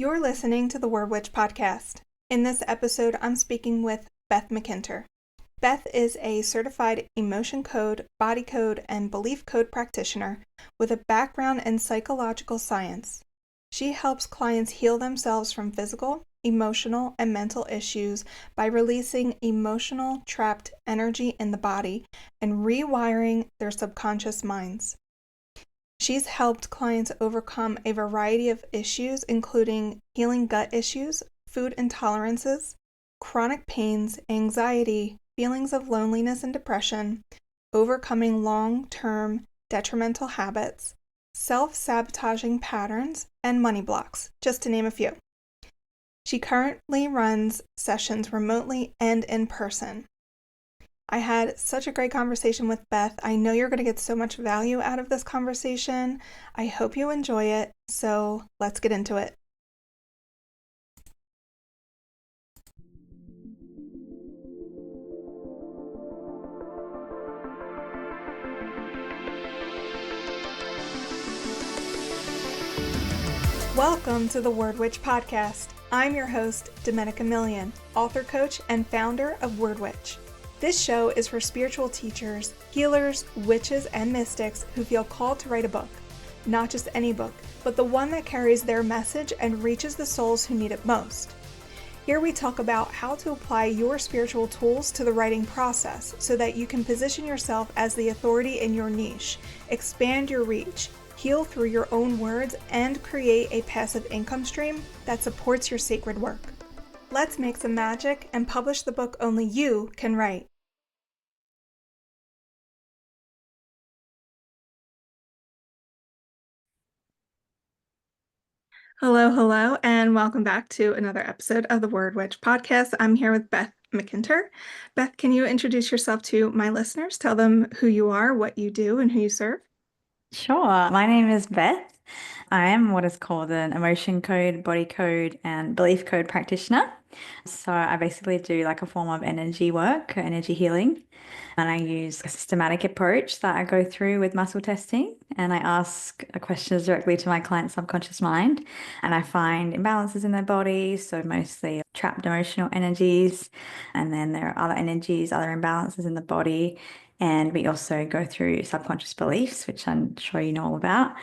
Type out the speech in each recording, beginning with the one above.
You're listening to the Word Witch podcast. In this episode, I'm speaking with Beth McIntyre. Beth is a certified emotion code, body code, and belief code practitioner with a background in psychological science. She helps clients heal themselves from physical, emotional, and mental issues by releasing emotional trapped energy in the body and rewiring their subconscious minds. She's helped clients overcome a variety of issues, including healing gut issues, food intolerances, chronic pains, anxiety, feelings of loneliness and depression, overcoming long-term detrimental habits, self-sabotaging patterns, and money blocks, just to name a few. She currently runs sessions remotely and in person. I had such a great conversation with Beth. I know you're going to get so much value out of this conversation. I hope you enjoy it. So let's get into it. Welcome to the Word Witch podcast. I'm your host, Domenica Millian, author coach and founder of Word Witch. This show is for spiritual teachers, healers, witches, and mystics who feel called to write a book. Not just any book, but the one that carries their message and reaches the souls who need it most. Here we talk about how to apply your spiritual tools to the writing process so that you can position yourself as the authority in your niche, expand your reach, heal through your own words, and create a passive income stream that supports your sacred work. Let's make some magic and publish the book only you can write. Hello, and welcome back to another episode of the Word Witch podcast. I'm here with Beth McIntyre. Beth, can you introduce yourself to my listeners? Tell them who you are, what you do, and who you serve. Sure. My name is Beth. I am what is called an emotion code, body code, and belief code practitioner. So I basically do like a form of energy work, energy healing. And I use a systematic approach that I go through with muscle testing. And I ask questions directly to my client's subconscious mind. And I find imbalances in their body. So mostly trapped emotional energies. And then there are other energies, other imbalances in the body. And we also go through subconscious beliefs, which I'm sure you know all about.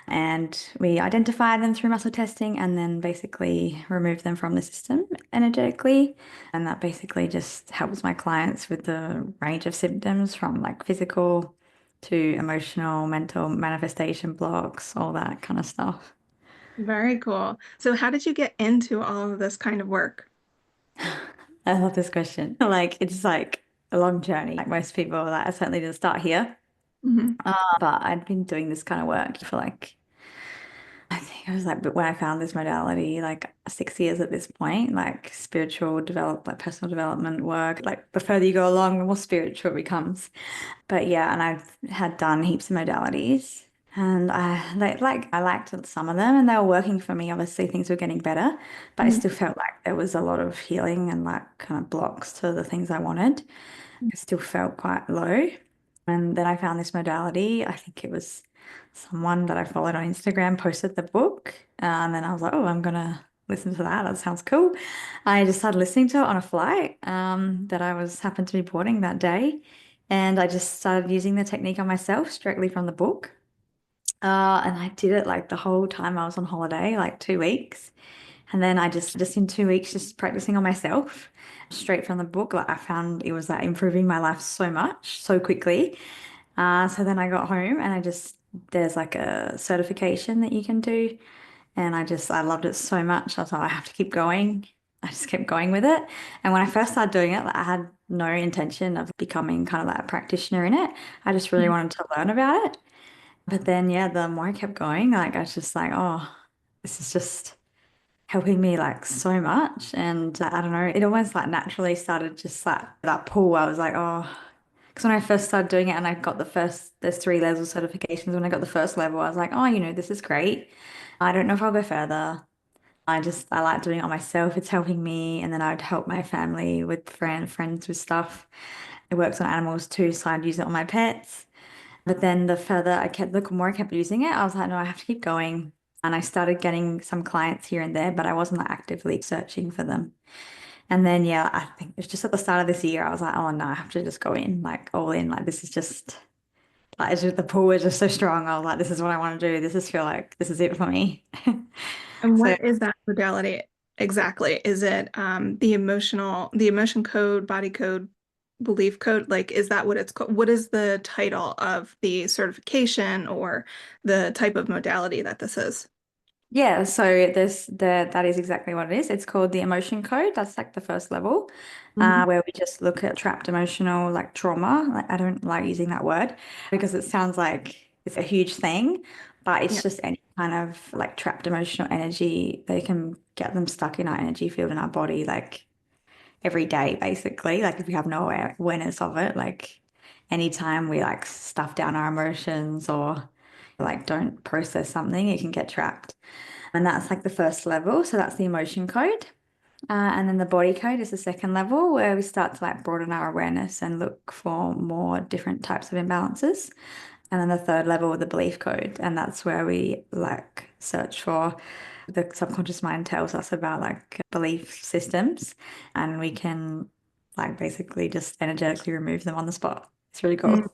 And we identify them through muscle testing and then basically remove them from the system energetically. And that basically just helps my clients with the range of symptoms from like physical to emotional, mental manifestation blocks, all that kind of stuff. Very cool. So how did you get into all of this kind of work? I love this question. Like, it's like a long journey. Like most people, like, I certainly didn't start here. Mm-hmm. But I'd been doing this kind of work for like, I think it was like when I found this modality, like 6 years at this point, like like personal development work. Like the further you go along, the more spiritual it becomes. But yeah, and I've had done heaps of modalities. And I liked some of them and they were working for me. Obviously, things were getting better, but I Mm-hmm. still felt like there was a lot of healing and like kind of blocks to the things I wanted. I still felt quite low. And then I found this modality. I think it was someone that I followed on Instagram posted the book. And then I was like, oh, I'm gonna listen to that. That sounds cool. I just started listening to it on a flight that I was happened to be boarding that day. And I just started using the technique on myself directly from the book. And I did it like the whole time I was on holiday, like 2 weeks. And then I just in 2 weeks, just practicing on myself straight from the book. Like I found it was like improving my life so much, so quickly. So then I got home and there's like a certification that you can do. And I loved it so much. I thought I have to keep going. I just kept going with it. And when I first started doing it, like, I had no intention of becoming kind of like a practitioner in it. I just really wanted to learn about it. But then, yeah, the more I kept going, like I was just like, oh, this is just helping me like so much. And I don't know, it almost like naturally started just like that pull. I was like, oh, because when I first started doing it and I got there's 3 levels of certifications. When I got the first level, I was like, oh, this is great. I don't know if I'll go further. I like doing it on myself. It's helping me. And then I'd help my family with friends with stuff. It works on animals too, so I'd use it on my pets. But then the more I kept using it, I was like, no, I have to keep going. And I started getting some clients here and there, but I wasn't like, actively searching for them. And then, yeah, I think it was just at the start of this year, I was like, oh no, I have to just go in, like all in. Like, this is just, like, it's just, the pull is just so strong. I was like, this is what I want to do. This is feel like this is it for me. And So, what is that modality exactly? Is it the emotion code, body code, belief code? Like, is that what it's called? What is the title of the certification or the type of modality that this is? yeah, so that is exactly what it is. It's called the emotion code. That's like the first level, Mhm. where we just look at trapped emotional like trauma. Like I don't like using that word because it sounds like it's a huge thing, but it's Yeah. just any kind of like trapped emotional energy. They can get them stuck in our energy field in our body like every day, basically. Like if we have no awareness of it, like anytime we like stuff down our emotions or like don't process something, it can get trapped. And that's like the first level. So that's the emotion code. And then the body code is the second level where we start to like broaden our awareness and look for more different types of imbalances. And then the third level, the belief code. And that's where we like search for the subconscious mind tells us about like belief systems and we can like basically just energetically remove them on the spot. It's really Mm. cool.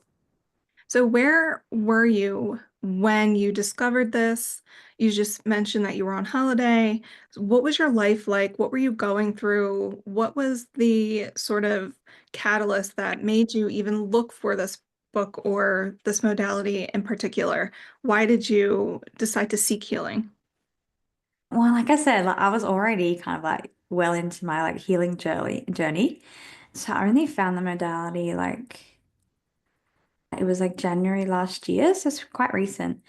So where were you when you discovered this? You just mentioned that you were on holiday. What was your life like? What were you going through? What was the sort of catalyst that made you even look for this book or this modality in particular? Why did you decide to seek healing? Well, like I said, like I was already kind of like well into my like healing journey. So I only found the modality like it was like January last year, so it's quite recent.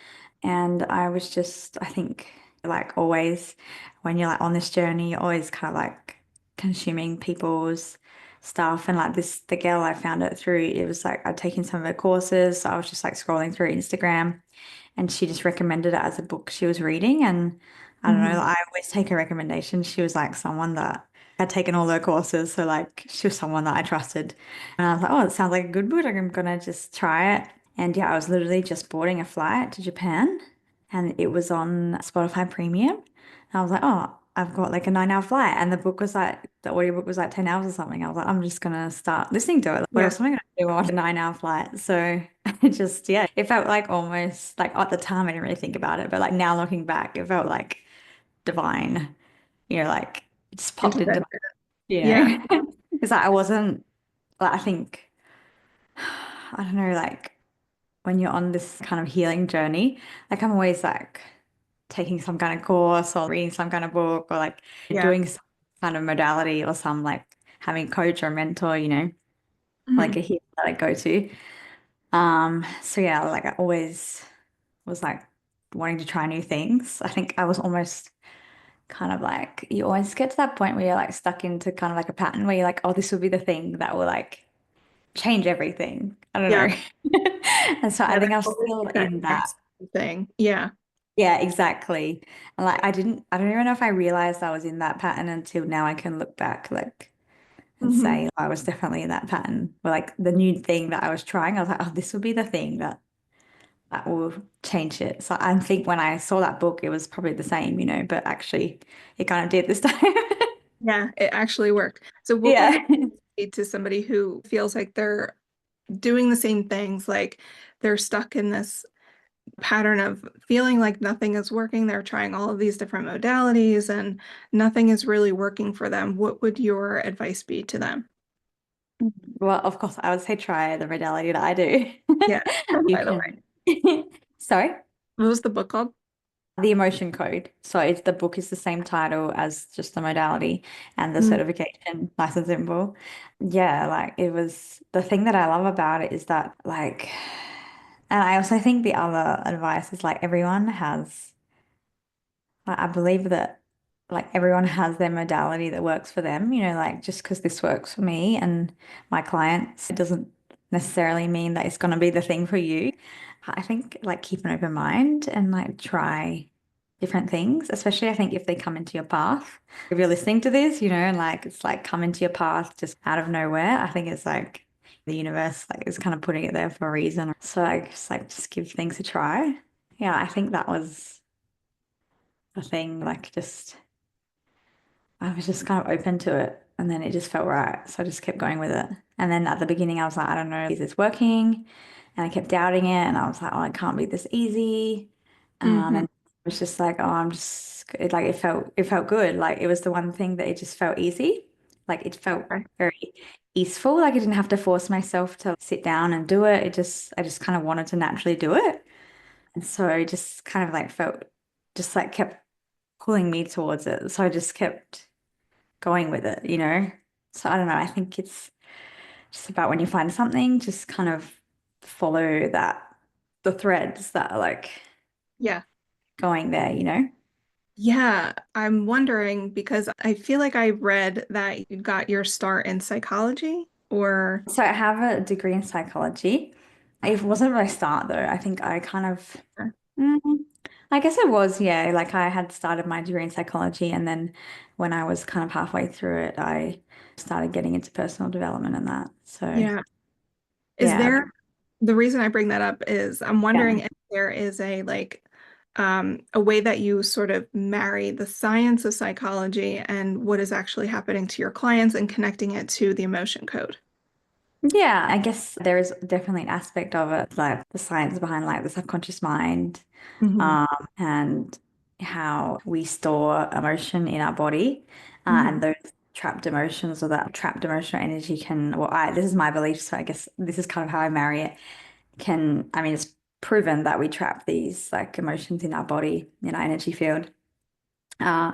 And I was just, I think, like always, when you're like on this journey, you're always kind of like consuming people's stuff. And like this, the girl I found it through, it was like I'd taken some of her courses. So I was just like scrolling through Instagram and she just recommended it as a book she was reading. And I don't know, Mhm. like, I always take her recommendation. She was like someone that had taken all her courses, so like she was someone that I trusted. And I was like, oh, it sounds like a good book. I'm gonna just try it. And yeah, I was literally just boarding a flight to Japan, and it was on Spotify Premium. And I was like, oh, I've got like a 9 hour flight, and the book was like the audiobook was like 10 hours or something. I was like, I'm just gonna start listening to it. What Yeah, else am I gonna do on a 9 hour flight? So it just, yeah, it felt like almost like at the time I didn't really think about it, but like now looking back, it felt like divine, like it just popped into my, intervention. you Yeah, know, because like, I wasn't, like, I think, I don't know, like when you're on this kind of healing journey, like I'm always like taking some kind of course or reading some kind of book or like yeah. doing some kind of modality or some like having a coach or a mentor, like Mhm. a healer that I go to. So yeah, like I always was like wanting to try new things. I think I was almost kind of like you always get to that point where you're like stuck into kind of like a pattern where you're like, oh, this will be the thing that will like change everything. I don't Yeah, know. And so I yeah. think There's I'm always still like that in that. next thing. Yeah. Yeah, exactly. And like I don't even know if I realized I was in that pattern until now I can look back like and Hmm. say I was definitely in that pattern. Where like the new thing that I was trying, I was like, oh, this will be the thing that will change it. So I think when I saw that book, it was probably the same, but actually it kind of did this time. Yeah, it actually worked. So what would Yeah. you say to somebody who feels like they're doing the same things, like they're stuck in this pattern of feeling like nothing is working? They're trying all of these different modalities and nothing is really working for them. What would your advice be to them? Well, of course, I would say try the modality that I do. Yeah, You by the way. can, sorry, What was the book called? the emotion code. So it's the book is the same title as just the modality and the Mm. certification, nice and simple. Yeah, like it was the thing that I love about it is that like, and I also think the other advice is like everyone has I believe that like everyone has their modality that works for them, like just because this works for me and my clients, it doesn't necessarily mean that it's going to be the thing for you. I think like keep an open mind and like try different things, especially I think if they come into your path. If you're listening to this, and like it's like come into your path just out of nowhere, I think it's like the universe like is kind of putting it there for a reason. So I just like just give things a try. Yeah, I think that was a thing, like just I was just kind of open to it and then it just felt right. So I just kept going with it. And then at the beginning, I was like, I don't know, is this working? And I kept doubting it. And I was like, oh, it can't be this easy. Mm-hmm. And it was just like, oh, like it felt good. Like it was the one thing that it just felt easy. Like it felt Right. very easeful. Like I didn't have to force myself to sit down and do it. I just kind of wanted to naturally do it. And so it just kind of like felt, just like kept pulling me towards it. So I just kept going with it, you know? So I don't know. I think it's just about when you find something, just kind of follow the threads that are like Yeah. going there, you know? Yeah, I'm wondering because I feel like I read that you got your start in psychology or So I have a degree in psychology. It wasn't my start though. I think I kind of, mm, I guess it was, yeah. Like I had started my degree in psychology and then when I was kind of halfway through it, I started getting into personal development and that. So yeah. Is yeah, there the reason I bring that up is I'm wondering yeah. if there is a way that you sort of marry the science of psychology and what is actually happening to your clients and connecting it to the emotion code. Yeah, I guess there is definitely an aspect of it, like the science behind like the subconscious mind, Hmm. and how we store emotion in our body, and Hmm. those trapped emotions or that trapped emotional energy can, well, this is my belief, so I guess this is kind of how I marry it. I mean, it's proven that we trap these like emotions in our body, in our energy field. Uh,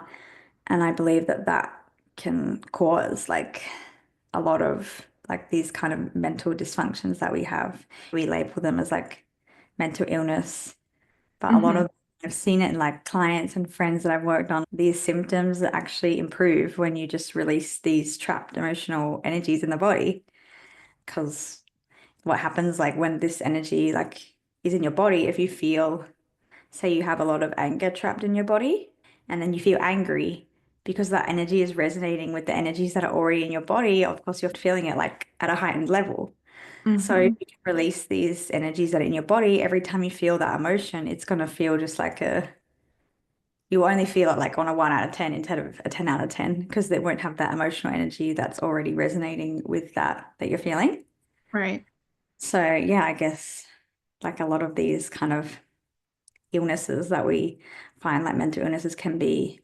and I believe that that can cause like a lot of like these kind of mental dysfunctions that we have. We label them as like mental illness, but a lot Hmm. of I've seen it in like clients and friends that I've worked on. These symptoms actually improve when you just release these trapped emotional energies in the body. Because what happens like when this energy like is in your body, if you feel say you have a lot of anger trapped in your body and then you feel angry because that energy is resonating with the energies that are already in your body, of course you're feeling it like at a heightened level. So if Hmm. you can release these energies that are in your body, every time you feel that emotion, it's going to feel just like you only feel it like on a 1 out of 10 instead of a 10 out of 10 because they won't have that emotional energy that's already resonating with that you're feeling. Right. So yeah, I guess like a lot of these kind of illnesses that we find, like mental illnesses, can be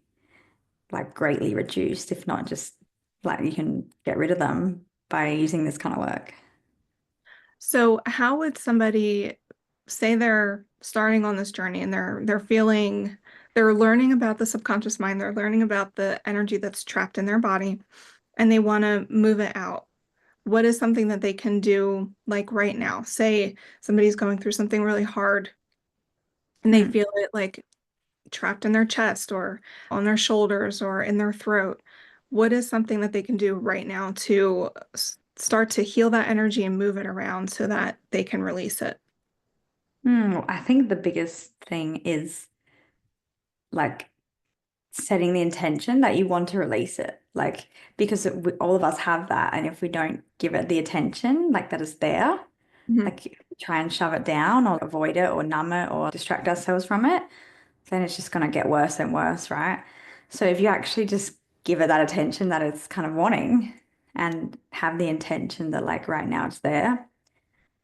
like greatly reduced, if not just like you can get rid of them by using this kind of work. So how would somebody say they're starting on this journey and they're learning about the subconscious mind, they're learning about the energy that's trapped in their body, and they want to move it out. What is something that they can do like right now? Say somebody's going through something really hard and they Hmm. feel it like trapped in their chest or on their shoulders or in their throat. What is something that they can do right now to start to heal that energy and move it around so that they can release it? I think the biggest thing is like setting the intention that you want to release it. Like, because all of us have that. And if we don't give it the attention, like that is there, Mhm. like try and shove it down or avoid it or numb it or distract ourselves from it, then it's just going to get worse and worse, right? So if you actually just give it that attention that it's kind of wanting and have the intention that like right now it's there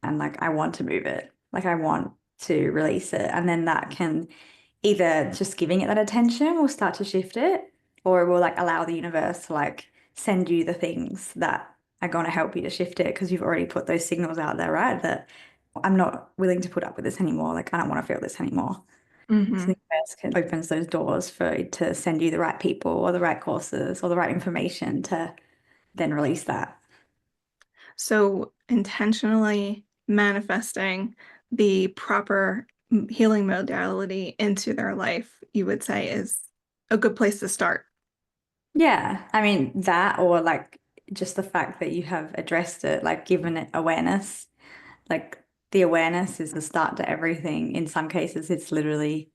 and like I want to move it, like I want to release it, and then that can either just giving it that attention will start to shift it or it will like allow the universe to like send you the things that are going to help you to shift it because you've already put those signals out there, right? That I'm not willing to put up with this anymore. Like I don't want to feel this anymore. So Hmm. the universe can opens those doors for it to send you the right people or the right courses or the right information to then release that. So intentionally manifesting the proper healing modality into their life, you would say is a good place to start. Yeah, I mean that or like just the fact that you have addressed it, like given it awareness, like the awareness is the start to everything. In some cases, it's literally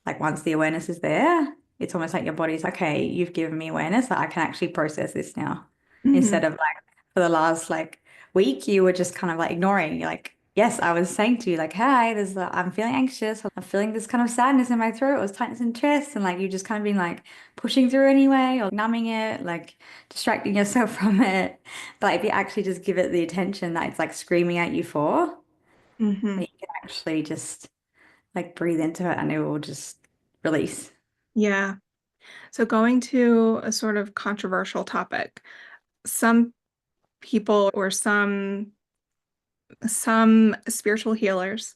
like once the awareness is there, it's almost like your body's like, okay, you've given me awareness that I can actually process this now. Hmm. Instead of like for the last like week, you were just kind of like ignoring, you're like Yes, I was saying to you, like, hi, I'm feeling anxious. I'm feeling this kind of sadness in my throat or tightness in chest. And like, you just kind of been like pushing through anyway or numbing it, like distracting yourself from it. But if you actually just give it the attention that it's like screaming at you for, Hmm. like, you can actually just like breathe into it and it will just release. Yeah. So going to a sort of controversial topic, some people or some spiritual healers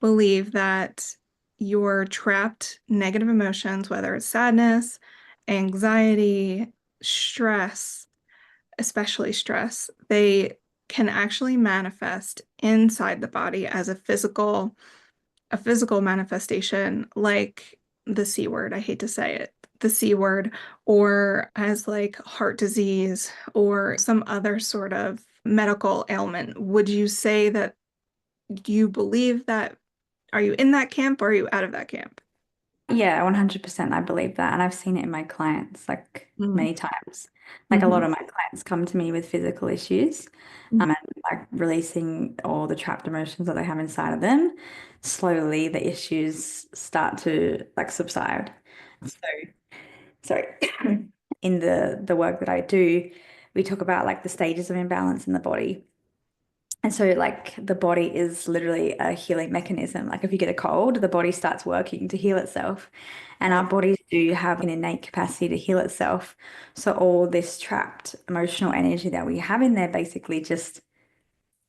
believe that your trapped negative emotions, whether it's sadness, anxiety, stress, especially stress, they can actually manifest inside the body as a physical manifestation like the C word. I hate to say it, the C word, or as like heart disease or some other sort of medical ailment. Would you say that you believe that? Are you in that camp or are you out of that camp? Yeah, 100%. I believe that. And I've seen it in my clients like Mm-hmm. many times. Like a lot of my clients come to me with physical issues, and like releasing all the trapped emotions that they have inside of them. Slowly, the issues start to like subside. So, sorry. In the work that I do, we talk about like the stages of imbalance in the body. And so, like, the body is literally a healing mechanism. Like, if you get a cold, the body starts working to heal itself. And our bodies do have an innate capacity to heal itself. So, all this trapped emotional energy that we have in there basically just,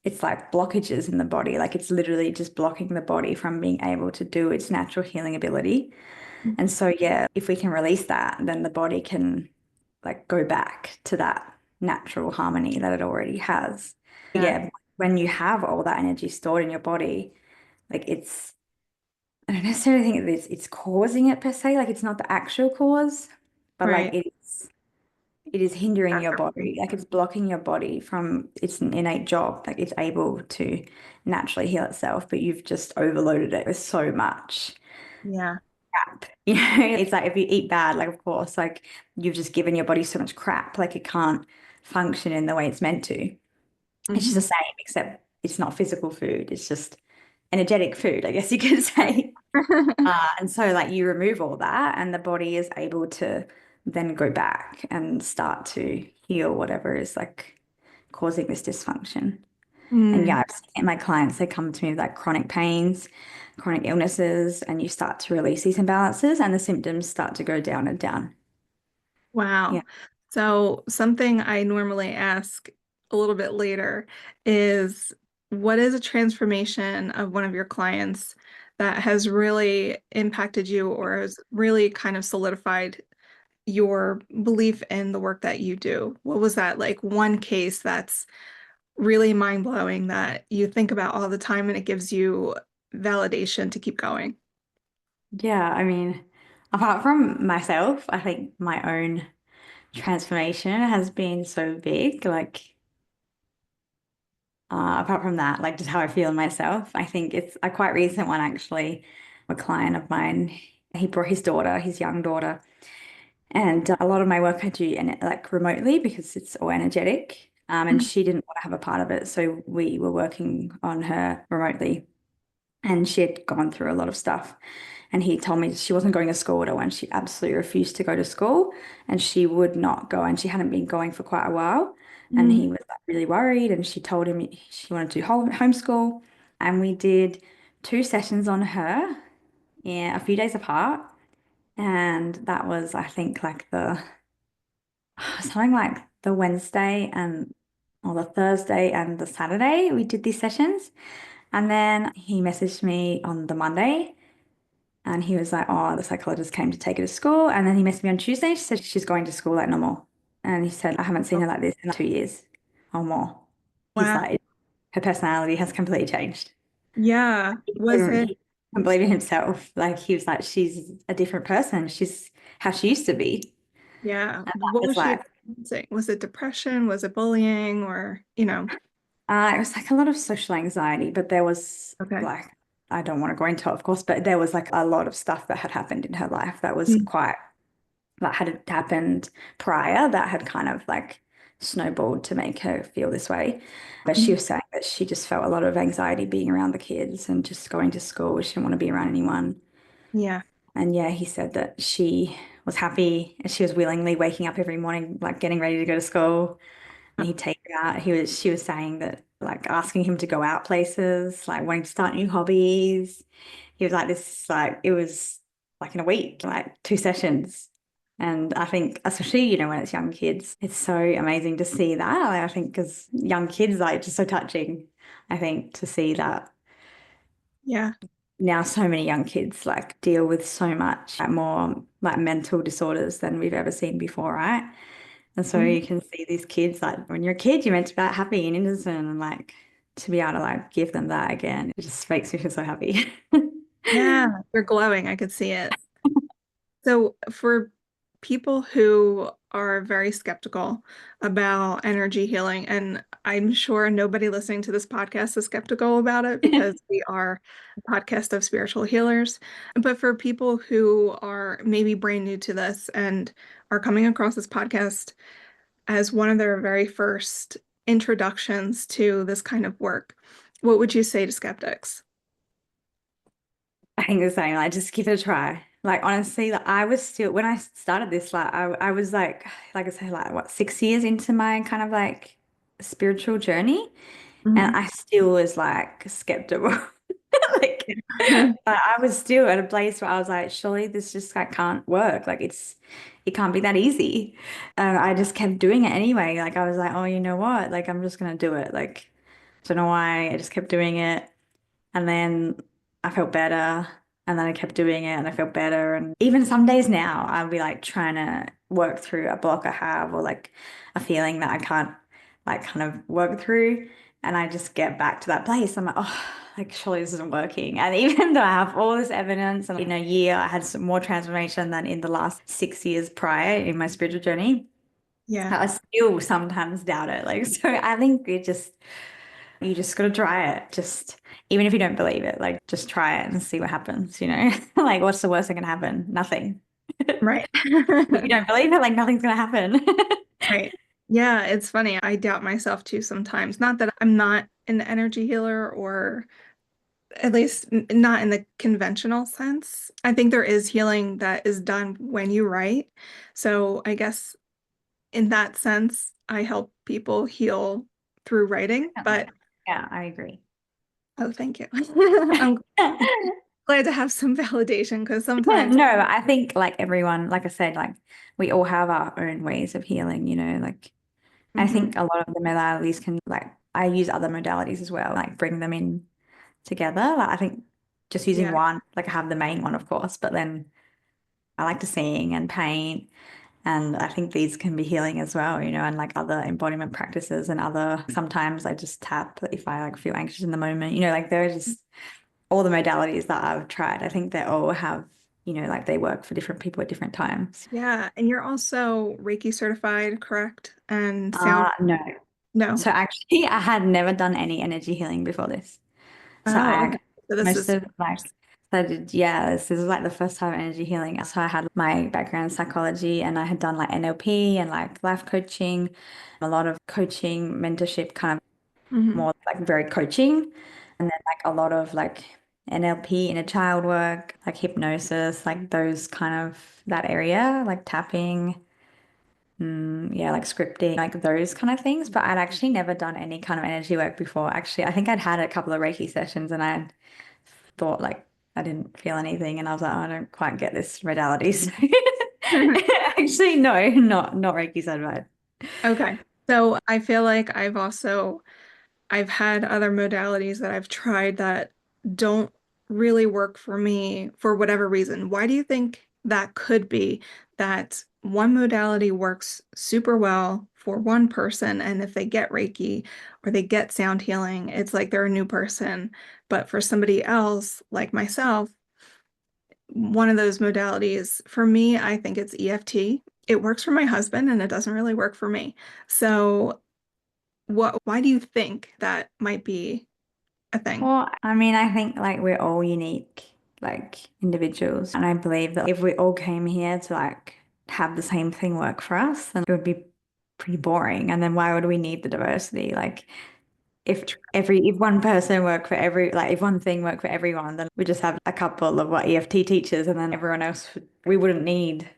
it's like blockages in the body. Like, it's literally just blocking the body from being able to do its natural healing ability. And so, yeah, if we can release that, then the body can like go back to that natural harmony that it already has. Yeah, Yeah, when you have all that energy stored in your body, like I don't necessarily think it's causing it per se, like it's not the actual cause, but like right. it is hindering your body, like it's blocking your body from its innate job, like it's able to naturally heal itself, but you've just overloaded it with so much Yeah. crap. It's like if you eat bad, like of course, like you've just given your body so much crap, like it can't function in the way it's meant to. It's just Hmm. the same, except it's not physical food. It's just energetic food, I guess you could say. And so like you remove all that and the body is able to then go back and start to heal whatever is like causing this dysfunction. And Mm. yeah, I've seen it in my clients, they come to me with like chronic pains, chronic illnesses, and you start to release these imbalances and the symptoms start to go down and down. Yeah. Wow. So something I normally ask a little bit later is what is a transformation of one of your clients that has really impacted you or has really kind of solidified your belief in the work that you do? What was that like one case that's really mind-blowing that you think about all the time and it gives you validation to keep going? Yeah. I mean, apart from myself, I think my own transformation has been so big. Like, apart from that, like just how I feel in myself, I think it's a quite recent one actually. A client of mine, he brought his daughter, his young daughter. And a lot of my work I do and like remotely because it's all energetic. And she didn't want to have a part of it. So we were working on her remotely and she had gone through a lot of stuff. And he told me she wasn't going to school at all and she absolutely refused to go to school and she would not go. And she hadn't been going for quite a while. And Mm. he was like, really worried. And she told him she wanted to do homeschool. And we did 2 sessions on her, yeah, a few days apart. And that was, I think, like something like the Wednesday and or the Thursday and the Saturday we did these sessions. And then he messaged me on the Monday and he was like, oh, the psychologist came to take her to school. And then he messaged me on Tuesday. She said she's going to school like normal. And he said, I haven't seen her like this in 2 years or more. He's Wow. like, her personality has completely changed. Yeah. Was it? He couldn't believe in himself. Like he was like, she's a different person. She's how she used to be. Yeah. And that What was was she like, experiencing? Was it depression? Was it bullying? Or? it was like a lot of social anxiety, but there was Okay. like, I don't want to go into it, of course, but there was like a lot of stuff that had happened in her life that was Mm. quite, that had happened prior that had kind of like snowballed to make her feel this way. But she Mhm. was saying that she just felt a lot of anxiety being around the kids and just going to school. She didn't want to be around anyone. Yeah. And yeah, he said that she was happy and she was willingly waking up every morning, like getting ready to go to school. And he'd take her out. She was saying that like asking him to go out places, like wanting to start new hobbies. He was like this, like it was like in a week, like 2 sessions. And I think, especially, when it's young kids, it's so amazing to see that. Like, I think because young kids, like, just so touching, I think, to see that Yeah. now so many young kids like deal with so much like, more like mental disorders than we've ever seen before, right? And so Mhm. you can see these kids like when you're a kid, you're meant to be like, happy and innocent, and like to be able to like give them that again, it just makes me feel so happy. Yeah. You're glowing. I could see it. So, for people who are very skeptical about energy healing, and I'm sure nobody listening to this podcast is skeptical about it because we are a podcast of spiritual healers. But for people who are maybe brand new to this and are coming across this podcast as one of their very first introductions to this kind of work, what would you say to skeptics? I think the same. Like, just give it a try. Like, honestly, like, I was still when I started this, like, I was like I said, like, what, 6 years into my kind of like spiritual journey, and Mhm. I still was like skeptical. Like, I was still at a place where I was like, surely this just like can't work. Like, it can't be that easy. I just kept doing it anyway. Like, I was like, oh, you know what? Like, I'm just gonna do it. Like, don't know why. I just kept doing it. And then I felt better. And then I kept doing it and I felt better. And even some days now, I'll be like trying to work through a block I have or like a feeling that I can't like kind of work through. And I just get back to that place. I'm like, oh, like surely this isn't working. And even though I have all this evidence and in a year, I had some more transformation than in the last 6 years prior in my spiritual journey, Yeah. I still sometimes doubt it. Like, so I think you just got to try it. Just even if you don't believe it, like just try it and see what happens. Like what's the worst that can happen? Nothing. Right. If you don't believe it, like nothing's gonna happen. Right. Yeah, it's funny. I doubt myself too sometimes. Not that I'm not an energy healer, or at least not in the conventional sense. I think there is healing that is done when you write. So I guess in that sense, I help people heal through writing. But Definitely. Yeah, I agree. oh, thank you. I'm glad to have some validation because sometimes, No, I think like everyone, like I said, like we all have our own ways of healing, like I Mhm. think a lot of the modalities can like I use other modalities as well, like bring them in together. Like I think just using Yeah, one, like I have the main one, of course, but then I like to sing and paint. And I think these can be healing as well, and like other embodiment practices and other, sometimes I just tap if I like feel anxious in the moment, like there are just all the modalities that I've tried. I think they all have, like they work for different people at different times. yeah. And you're also Reiki certified, correct? And sound, No. no. So actually, I had never done any energy healing before this. So Oh, okay. So this most is, of my, so I did, yeah, this is like the first time energy healing. So I had my background in psychology and I had done like NLP and like life coaching, a lot of coaching, mentorship, kind of mhm. more like very coaching. And then like a lot of like NLP, inner child work, like hypnosis, like those kind of that area, like tapping. Yeah, like scripting, like those kind of things. But I'd actually never done any kind of energy work before. Actually, I think I'd had a couple of Reiki sessions and I thought like I didn't feel anything, and I was like, oh, I don't quite get this modality. So actually, no, not Reiki certified. Okay. So I feel like I've had other modalities that I've tried that don't really work for me for whatever reason. Why do you think that could be, that one modality works super well for one person, and if they get Reiki or they get sound healing, it's like they're a new person. But for somebody else, like myself, one of those modalities, for me, I think it's EFT. It works for my husband and it doesn't really work for me. So why do you think that might be a thing? Well, I mean, I think like we're all unique, like individuals, and I believe that if we all came here to like have the same thing work for us, then it would be pretty boring. And then why would we need the diversity? Like if one person worked for if one thing worked for everyone, then we just have a couple of what EFT teachers and then everyone else we wouldn't need.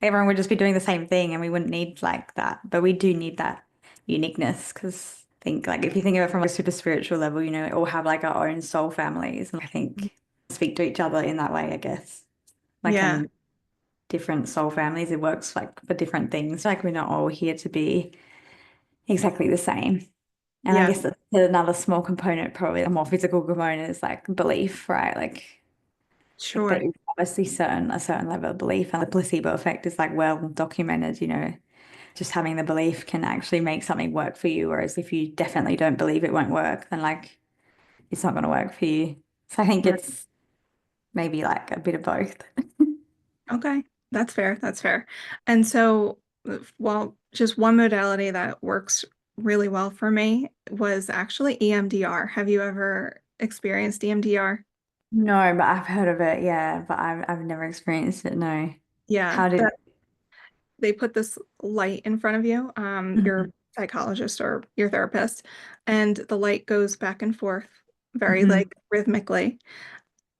Everyone would just be doing the same thing and we wouldn't need like that. But we do need that uniqueness because I think like if you think of it from a super spiritual level, we all have like our own soul families. And I think speak to each other in that way, I guess. Like Yeah. in different soul families, it works like for different things. Like we're not all here to be exactly the same. And I Yeah. guess that's another small component, probably a more physical component is like belief, right? Like there Sure. is obviously a certain level of belief, and the placebo effect is like well documented, just having the belief can actually make something work for you. Whereas if you definitely don't believe it won't work, then like it's not going to work for you. So I think Right. it's maybe like a bit of both. Okay. That's fair. That's fair. And so, well, just one modality that works really well for me was actually EMDR. Have you ever experienced EMDR? No, but I've heard of it, yeah, but I've never experienced it, no. Yeah. How did it? They put this light in front of you, your Mhm, psychologist or your therapist, and the light goes back and forth very mhm, like rhythmically.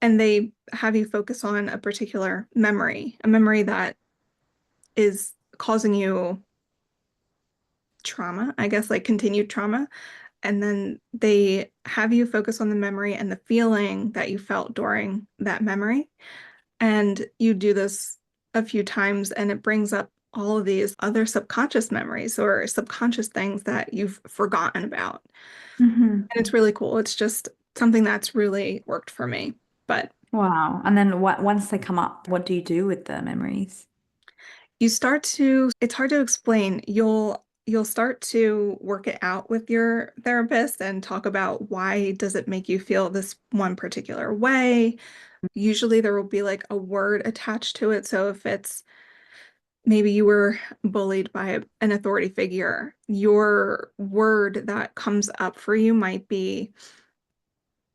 And they have you focus on a particular memory, a memory that is causing you trauma, I guess, like continued trauma. And then they have you focus on the memory and the feeling that you felt during that memory. And you do this a few times, and it brings up all of these other subconscious memories or subconscious things that you've forgotten about. mhm. And it's really cool. It's just something that's really worked for me. But Wow. And then once they come up, what do you do with the memories? you start to, it's hard to explain. You'll start to work it out with your therapist and talk about why does it make you feel this one particular way. Usually there will be like a word attached to it. So if it's maybe you were bullied by an authority figure, your word that comes up for you might be,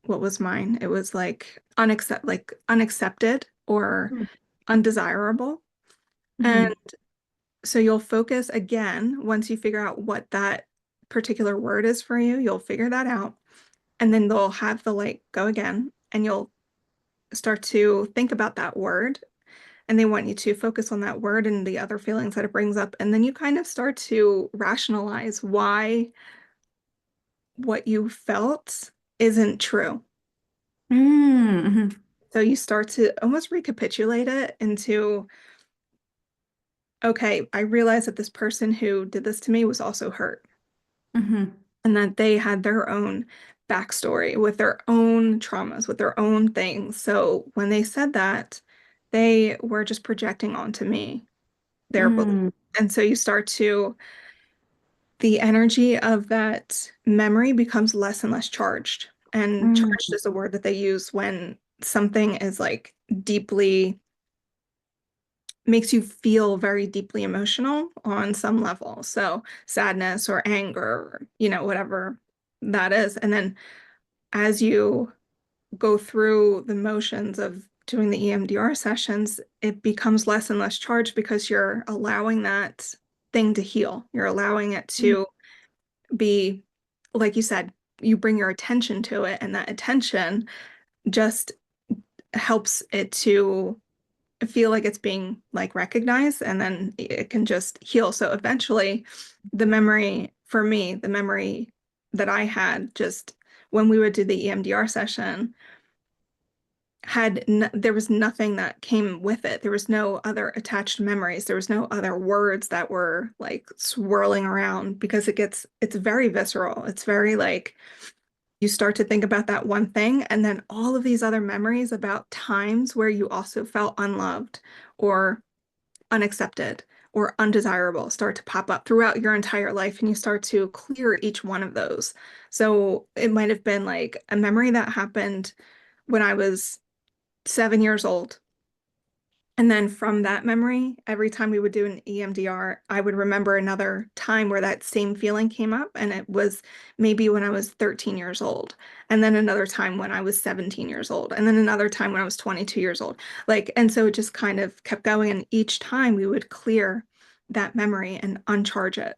what was mine? It was like unaccepted or undesirable. And Mm-hmm. so you'll focus again, once you figure out what that particular word is for you, you'll figure that out. And then they'll have the light go again, and you'll start to think about that word. And they want you to focus on that word and the other feelings that it brings up. And then you kind of start to rationalize why what you felt isn't true. Mm-hmm. So you start to almost recapitulate it into, okay, I realized that this person who did this to me was also hurt, Mm-hmm. and that they had their own backstory with their own traumas, with their own things. So when they said that, they were just projecting onto me their belief. Mm-hmm. And so you start to, the energy of that memory becomes less and less charged. And charged is a word that they use when something is like deeply, makes you feel very deeply emotional on some level. So sadness or anger, or, whatever that is. And then as you go through the motions of doing the EMDR sessions, it becomes less and less charged because you're allowing that thing to heal. You're allowing it to be, like you said, you bring your attention to it, and that attention just helps it to feel like it's being like recognized, and then it can just heal. So eventually, the memory for me, the memory that I had just when we would do the EMDR session there was nothing that came with it. There was no other attached memories. There was no other words that were like swirling around because it's very visceral. It's very like you start to think about that one thing, and then all of these other memories about times where you also felt unloved or unaccepted or undesirable start to pop up throughout your entire life, and you start to clear each one of those. So it might have been like a memory that happened when I was 7 years old. And then from that memory, every time we would do an EMDR, I would remember another time where that same feeling came up. And it was maybe when I was 13 years old. And then another time when I was 17 years old. And then another time when I was 22 years old. And so it just kind of kept going. And each time we would clear that memory and uncharge it.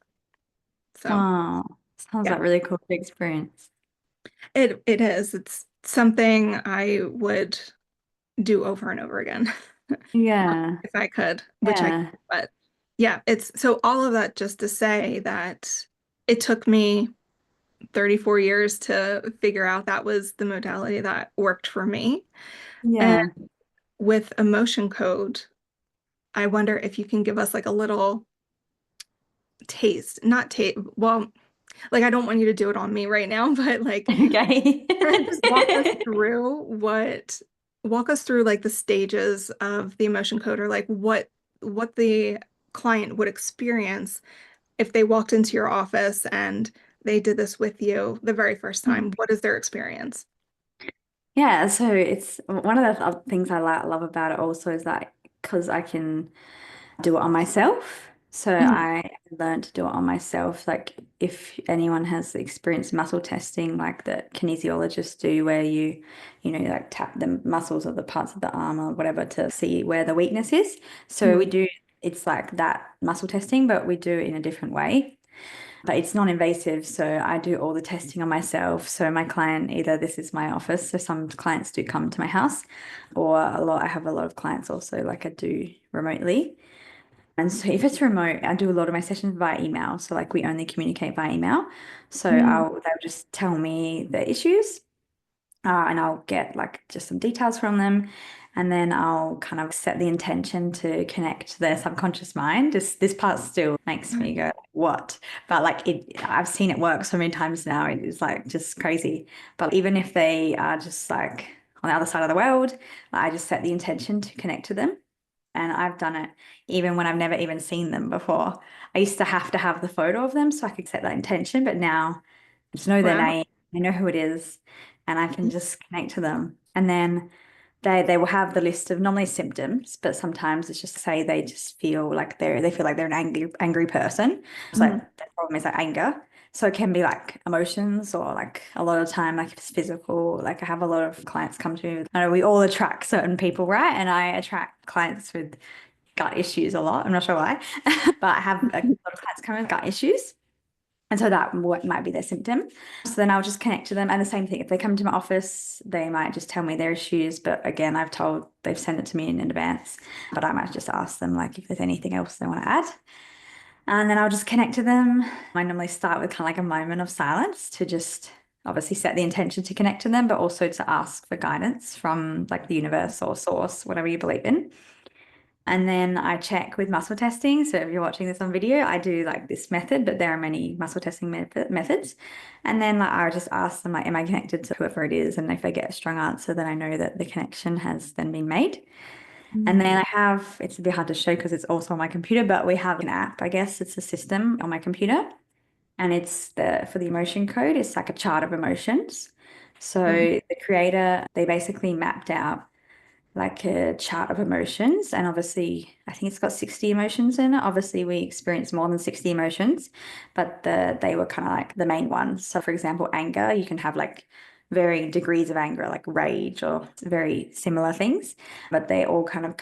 So Oh, sounds yeah, like really cool to experience. it is. It's something I would do over and over again Yeah. if I could, which I, Yeah. but yeah, it's so all of that just to say that it took me 34 years to figure out that was the modality that worked for me. And Yeah. with emotion code, I wonder if you can give us like a little taste, not taste, well, like I don't want you to do it on me right now, but like Okay. just walk us through like the stages of the emotion code or like what the client would experience if they walked into your office and they did this with you the very first time. What is their experience? Yeah, so it's one of the things I love about it also is that because I can do it on myself. So Mhm. I learned to do it on myself. Like if anyone has experienced muscle testing, like the kinesiologists do, where like tap the muscles of the parts of the arm or whatever to see where the weakness is. So we Mhm. do, it's like that muscle testing, but we do it in a different way. But it's non-invasive, so I do all the testing on myself. So my client, either this is my office, so some clients do come to my house, or I have a lot of clients also, like I do remotely. And so if it's remote, I do a lot of my sessions via email. So like we only communicate via email. So Mhm. they'll just tell me the issues, and I'll get like just some details from them. And then I'll kind of set the intention to connect their subconscious mind. Just this part still makes me go, what? But like I've seen it work so many times now. It is like just crazy. But even if they are just like on the other side of the world, I just set the intention to connect to them. And I've done it even when I've never even seen them before. I used to have the photo of them so I could set that intention, but now I just know their Wow. name, I know who it is, and I can just connect to them. And then they will have the list of normally symptoms, but sometimes it's just say they just feel like they feel like they're an angry person. It's like Mhm. the problem is like anger. So it can be like emotions or like a lot of time like if it's physical. Like I have a lot of clients come to me. I know we all attract certain people, right? And I attract clients with gut issues a lot. I'm not sure why, but I have a lot of clients come with gut issues. And so that what might be their symptom. So then I'll just connect to them. And the same thing, if they come to my office, they might just tell me their issues. But again, they've sent it to me in advance. But I might just ask them like if there's anything else they want to add. And then I'll just connect to them. I normally start with kind of like a moment of silence to just obviously set the intention to connect to them, but also to ask for guidance from like the universe or source, whatever you believe in. And then I check with muscle testing. So if you're watching this on video, I do like this method, but there are many muscle testing methods. And then like I just ask them like, am I connected to whoever it is? And if I get a strong answer, then I know that the connection has then been made. And then it's a bit hard to show because it's also on my computer, but we have an app, I guess. It's a system on my computer. And for the emotion code, it's like a chart of emotions. So Mhm. the creator, they basically mapped out like a chart of emotions. And obviously, I think it's got 60 emotions in it. Obviously, we experience more than 60 emotions, but they were kind of like the main ones. So, for example, anger, you can have like varying degrees of anger, like rage or very similar things, but they all kind of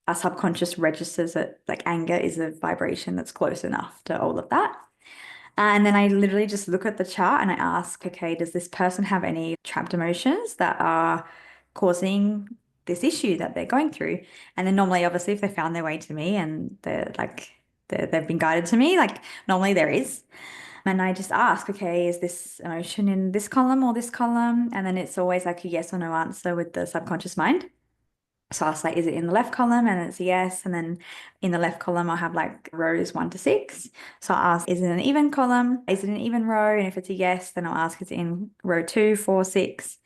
our subconscious registers that like anger is a vibration that's close enough to all of that. And then I literally just look at the chart and I ask, okay, does this person have any trapped emotions that are causing this issue that they're going through? And then normally, obviously, if they found their way to me and they've been guided to me, like normally there is. And I just ask, okay, is this emotion in this column or this column? And then it's always like a yes or no answer with the subconscious mind. So I'll say, is it in the left column? And it's a yes. And then in the left column, I'll have like rows 1 to 6. So I'll ask, is it an even column? Is it an even row? And if it's a yes, then I'll ask, is it in row 2, 4, 6?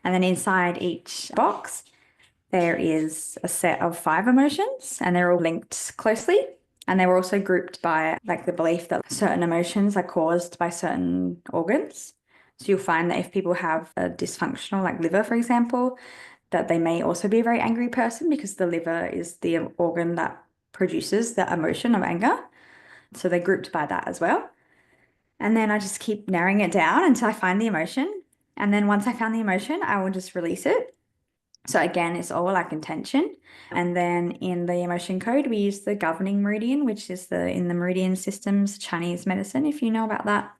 And then inside each box, there is a set of 5 emotions and they're all linked closely. And they were also grouped by like the belief that certain emotions are caused by certain organs. So you'll find that if people have a dysfunctional, like liver, for example, that they may also be a very angry person because the liver is the organ that produces the emotion of anger. So they're grouped by that as well. And then I just keep narrowing it down until I find the emotion. And then once I found the emotion, I will just release it. So again, it's all like intention. And then in the emotion code, we use the governing meridian, which is in the meridian systems, Chinese medicine, if you know about that.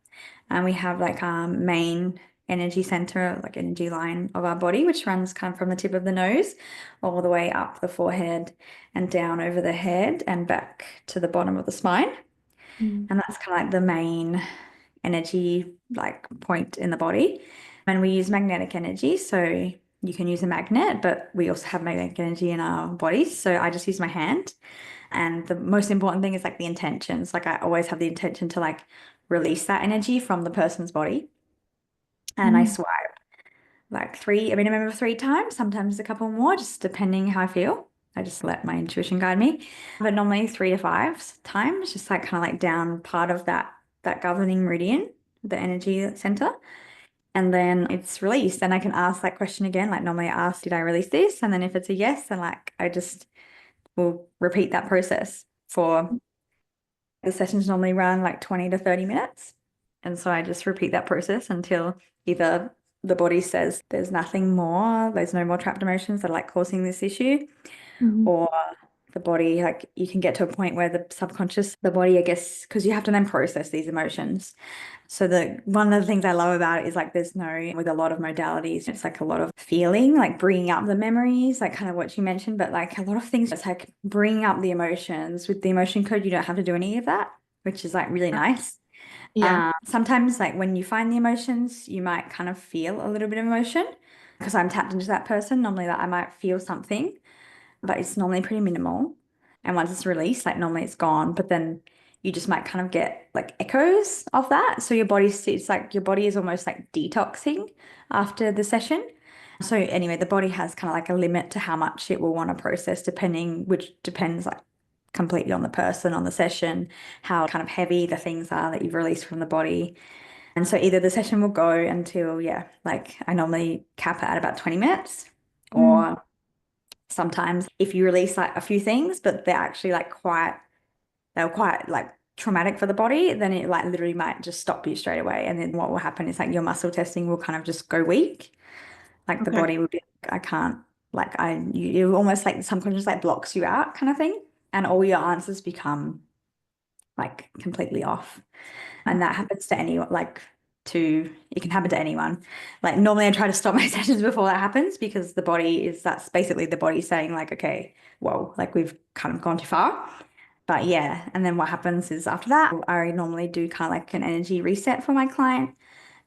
And we have like our main energy center, like energy line of our body, which runs kind of from the tip of the nose all the way up the forehead and down over the head and back to the bottom of the spine. Mm. And that's kind of like the main energy like point in the body. And we use magnetic energy. So you can use a magnet, but we also have magnetic energy in our bodies. So I just use my hand. And the most important thing is like the intentions. Like I always have the intention to like release that energy from the person's body. And I Mm. swipe like a minimum of 3 times, sometimes a couple more, just depending how I feel. I just let my intuition guide me. But normally 3 to 5 times, just like kind of like down part of that governing meridian, the energy center. And then it's released. And I can ask that question again. Like normally I ask, did I release this? And then if it's a yes, then like I just will repeat that process for the sessions normally run like 20 to 30 minutes. And so I just repeat that process until either the body says there's nothing more, there's no more trapped emotions that are like causing this issue, Mhm. or the body, like you can get to a point where the subconscious, the body, I guess, because you have to then process these emotions. So one of the things I love about it is like with a lot of modalities, it's like a lot of feeling, like bringing up the memories, like kind of what you mentioned, but like a lot of things, it's like bringing up the emotions. With the emotion code, you don't have to do any of that, which is like really nice. Yeah. Sometimes like when you find the emotions, you might kind of feel a little bit of emotion because I'm tapped into that person. Normally that I might feel something, but it's normally pretty minimal. And once it's released, like normally it's gone, but then you just might kind of get like echoes of that. So it's like your body is almost like detoxing after the session. So anyway, the body has kind of like a limit to how much it will want to process, which depends like completely on the person, on the session, how kind of heavy the things are that you've released from the body. And so either the session will go until, yeah, like I normally cap it at about 20 minutes, Mm. or sometimes if you release like a few things, but they're quite like traumatic for the body, then it like literally might just stop you straight away. And then what will happen is like your muscle testing will kind of just go weak. Like the Okay. body will be like, I can't, you almost like subconscious like blocks you out kind of thing. And all your answers become like completely off. And that happens to anyone, it can happen to anyone. Like normally I try to stop my sessions before that happens because that's basically the body saying like, okay, whoa, like we've kind of gone too far. But yeah, and then what happens is after that, I normally do kind of like an energy reset for my client,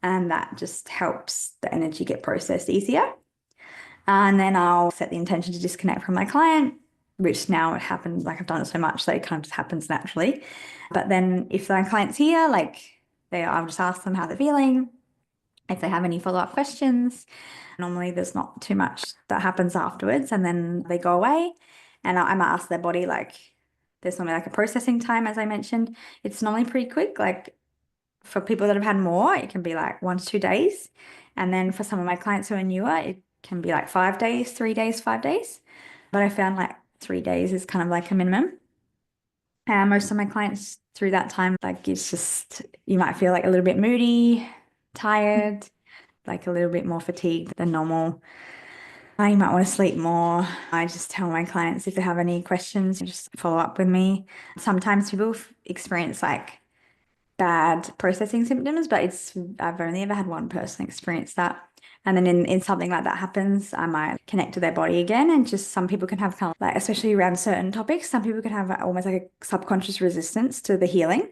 and that just helps the energy get processed easier. And then I'll set the intention to disconnect from my client, which now it happens, like I've done it so much that it kind of just happens naturally. But then if my client's here, I'll just ask them how they're feeling, if they have any follow-up questions. Normally there's not too much that happens afterwards, and then they go away. And I might ask their body, like, there's normally like a processing time, as I mentioned. It's normally pretty quick. Like for people that have had more, it can be like 1 to 2 days. And then for some of my clients who are newer, it can be like 5 days, 3 days, 5 days. But I found like 3 days is kind of like a minimum. And most of my clients through that time, like it's just, you might feel like a little bit moody, tired, like a little bit more fatigued than normal. You might want to sleep more. I just tell my clients if they have any questions, just follow up with me. Sometimes people experience like bad processing symptoms, but I've only ever had one person experience that. And then in something like that happens, I might connect to their body again. And just some people can have kind of like, especially around certain topics, some people can have almost like a subconscious resistance to the healing.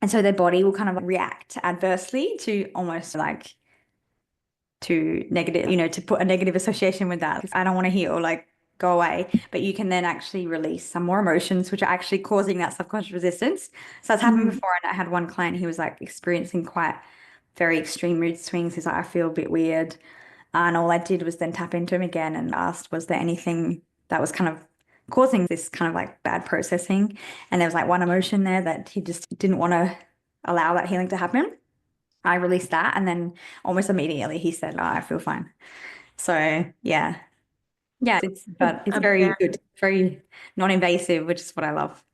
And so their body will kind of react adversely to almost like to negative, to put a negative association with that. I don't want to heal, like go away. But you can then actually release some more emotions, which are actually causing that subconscious resistance. So that's happened Mhm. before. And I had one client, he was like experiencing quite very extreme mood swings. He's like, I feel a bit weird. And all I did was then tap into him again and asked, was there anything that was kind of causing this kind of like bad processing? And there was like one emotion there that he just didn't want to allow that healing to happen. I released that, and then almost immediately he said, "Oh, I feel fine." So yeah, yeah, but it's A very bad, good, very non-invasive, which is what I love.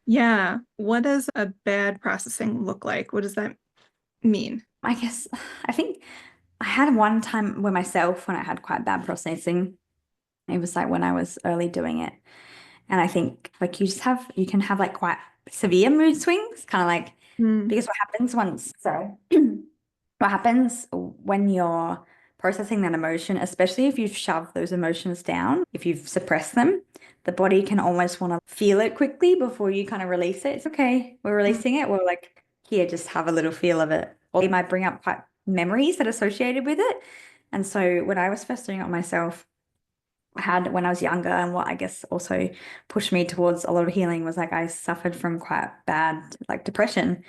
yeah. What does a bad processing look like? What does that mean? I guess I think I had one time with myself when I had quite bad processing. It was like when I was early doing it. And I think like you can have like quite severe mood swings, kind of like, Mm. because what happens once, sorry, what happens when you're processing that emotion, especially if you've shoved those emotions down, if you've suppressed them, the body can almost want to feel it quickly before you kind of release it. It's okay, we're releasing it. We're like, here, just have a little feel of it. Or it might bring up quite memories that are associated with it. And so when I was first doing it on myself, I had when I was younger, and what I guess also pushed me towards a lot of healing was like I suffered from quite bad like depression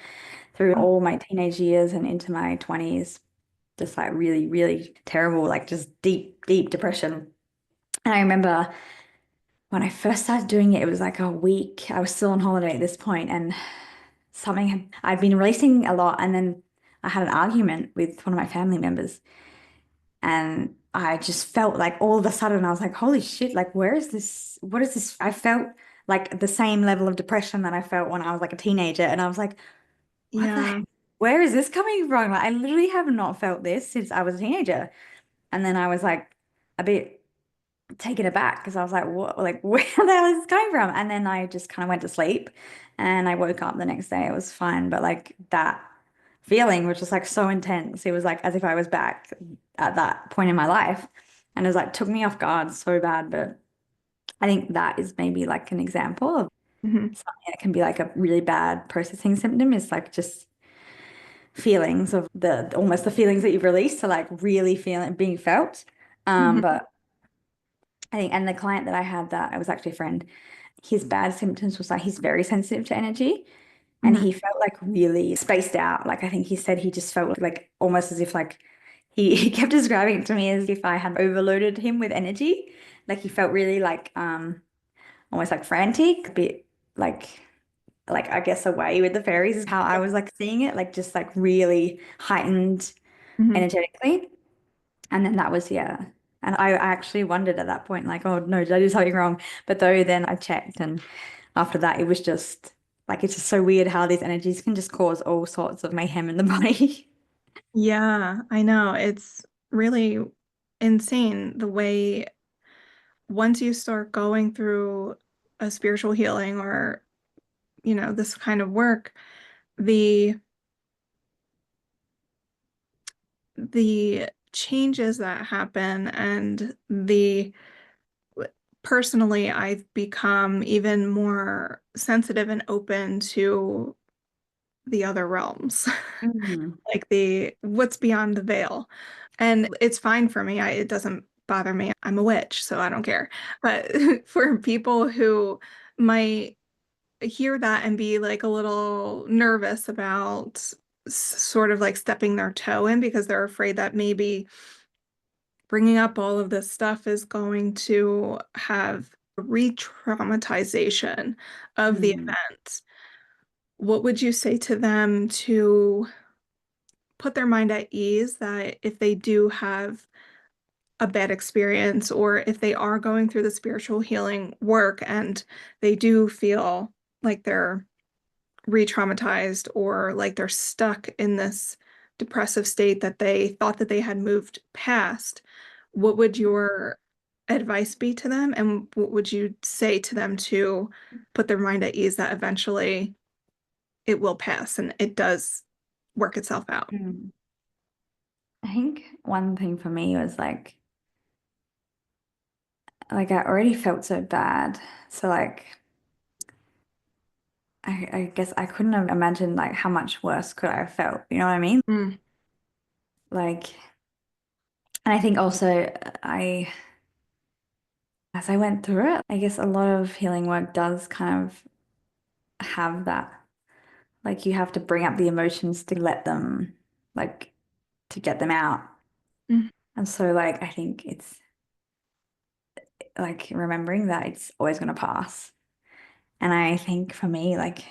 through all my teenage years and into my 20s, just like really, really terrible, like just deep, deep depression. And I remember when I first started doing it, it was like a week. I was still on holiday at this point, and I'd been releasing a lot, and then I had an argument with one of my family members. And I just felt like all of a sudden I was like, holy shit, like, where is this? What is this? I felt like the same level of depression that I felt when I was like a teenager. And I was like, what the Yeah. heck? Where is this coming from? Like, I literally have not felt this since I was a teenager. And then I was like a bit taken aback because I was like, what, like, where the hell is this coming from? And then I just kind of went to sleep and I woke up the next day. It was fine. But like that feeling was just like so intense. It was like as if I was back at that point in my life. And it was like took me off guard so bad. But I think that is maybe like an example of Hmm. something that can be like a really bad processing symptom is like just feelings of the almost the feelings that you've released to like really feeling being felt. Hmm. But I think, and the client that I had that I was actually a friend, his bad symptoms was like he's very sensitive to energy and Hmm. he felt like really spaced out. Like I think he said he just felt like almost as if like he kept describing it to me as if I had overloaded him with energy. Like he felt really like almost like frantic, a bit like I guess away with the fairies is how I was like seeing it, like just like really heightened Hmm. energetically. And then that was, yeah. And I actually wondered at that point, like, oh no, did I do something wrong? But though then I checked, and after that, it was just like, it's just so weird how these energies can just cause all sorts of mayhem in the body. Yeah, I know. It's really insane the way once you start going through a spiritual healing or, this kind of work, the the changes that happen and the personally I've become even more sensitive and open to the other realms. Mm. Like the what's beyond the veil. And it's fine for me. It doesn't bother me. I'm a witch, so I don't care. But for people who might hear that and be like a little nervous about sort of like stepping their toe in because they're afraid that maybe bringing up all of this stuff is going to have a re-traumatization of the Mm. event. What would you say to them to put their mind at ease that if they do have a bad experience or if they are going through the spiritual healing work and they do feel like they're re-traumatized or like they're stuck in this depressive state that they thought that they had moved past, what would your advice be to them? And what would you say to them to put their mind at ease that eventually it will pass and it does work itself out? Mm. I think one thing for me was like I already felt so bad. So like I guess I couldn't have imagined like how much worse could I have felt. You know what I mean? Mm. Like, and I think also I as I went through it, I guess a lot of healing work does kind of have that. Like you have to bring up the emotions to let them, like, to get them out. Mm. And so, like, I think it's like remembering that it's always going to pass. And I think for me, like,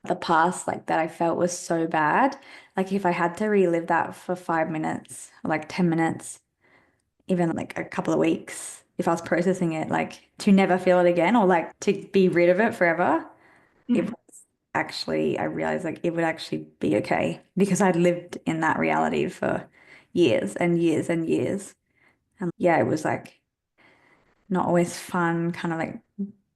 the past, like, that I felt was so bad. Like, if I had to relive that for 5 minutes, or like 10 minutes, even like a couple of weeks, if I was processing it, like, to never feel it again or like to be rid of it forever. It Mm. was actually, I realized like it would actually be okay because I'd lived in that reality for years and years and years. And yeah, it was like not always fun, kind of like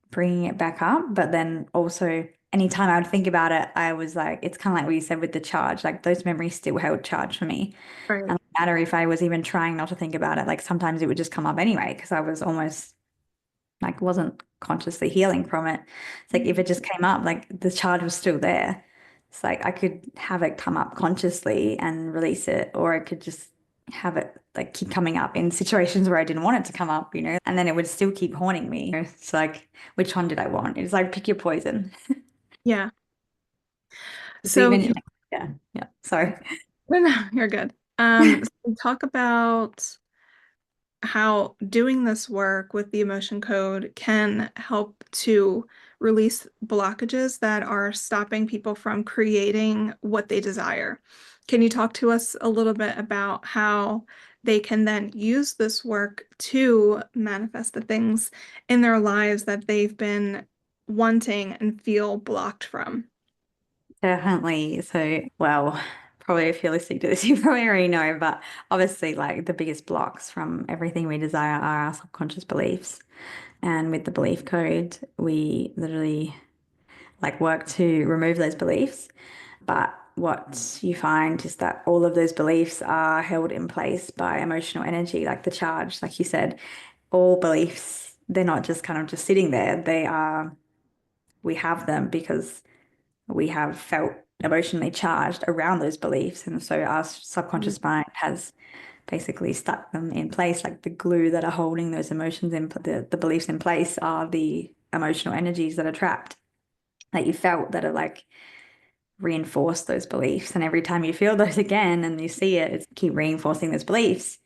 bringing it back up. But then also, anytime I would think about it, I was like, it's kind of like what you said with the charge, like those memories still held charge for me. Right. And no matter if I was even trying not to think about it, like sometimes it would just come up anyway, because I was almost like wasn't consciously healing from it. It's like if it just came up, like the charge was still there. It's like I could have it come up consciously and release it, or I could just have it like keep coming up in situations where I didn't want it to come up, and then it would still keep haunting me. It's like, which one did I want? It's like pick your poison. Yeah. It's So even you, like, yeah, yeah. Sorry. no, you're good. So talk about how doing this work with the emotion code can help to release blockages that are stopping people from creating what they desire. Can you talk to us a little bit about how they can then use this work to manifest the things in their lives that they've been wanting and feel blocked from? Definitely. So, well, probably if you're listening to this, you probably already know, but obviously, like the biggest blocks from everything we desire are our subconscious beliefs. And with the belief code, we literally like work to remove those beliefs. But what you find is that all of those beliefs are held in place by emotional energy, like the charge, like you said, all beliefs, they're not just kind of just sitting there. We have them because we have felt emotionally charged around those beliefs. And so our subconscious mind has basically stuck them in place, like the glue that are holding those emotions in the beliefs in place are the emotional energies that are trapped that you felt that are like reinforce those beliefs. And every time you feel those again and you see it, it's keep reinforcing those beliefs.